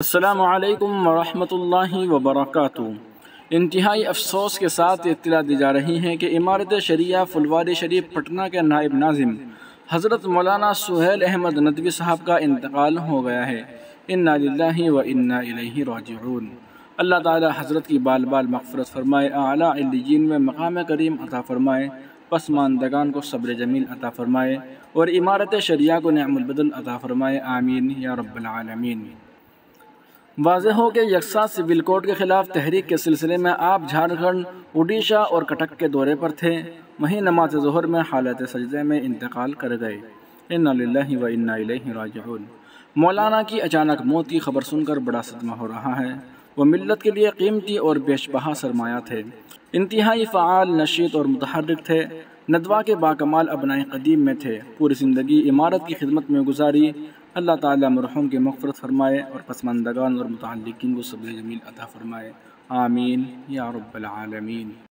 السلام علیکم ورحمۃ اللہ وبرکاتہ۔ انتہائی افسوس کے ساتھ اطلاع دی جا رہی ہے کہ امارت شریعہ پھلواری شریف پٹنہ کے نائب ناظم حضرت مولانا سہیل احمد ندوی صاحب کا انتقال ہو گیا ہے۔ انا للہ و انا الیہ راجعون۔ اللہ تعالی حضرت کی بال بال مغفرت فرمائے، اعلیٰ علیین میں مقام کریم عطا فرمائے، پسماندگان کو صبر جمیل عطا فرمائے اور امارت شریعہ کو نعم البدل عطا فرمائے، آمین یا رب العالمین۔ واضح ہو کہ یکساں سول کوڈ کے خلاف تحریک کے سلسلے میں آپ جھارکھنڈ، اڈیشہ اور کٹک کے دورے پر تھے، وہیں نماز ظہر میں حالت سجدے میں انتقال کر گئے۔ انا للہ و انا الیہ راجعون۔ مولانا کی اچانک موت کی خبر سن کر بڑا صدمہ ہو رہا ہے۔ وہ ملت کے لیے قیمتی اور بیش بہا سرمایہ تھے، انتہائی فعال، نشیط اور متحرک تھے، ندوہ کے باکمال ابنائے قدیم میں تھے، پوری زندگی امارت کی خدمت میں گزاری۔ اللہ تعالیٰ مرحوم کی مغفرت فرمائے اور پسماندگان اور متعلقین کو صبر جمیل عطا فرمائے، آمین یا رب العالمین۔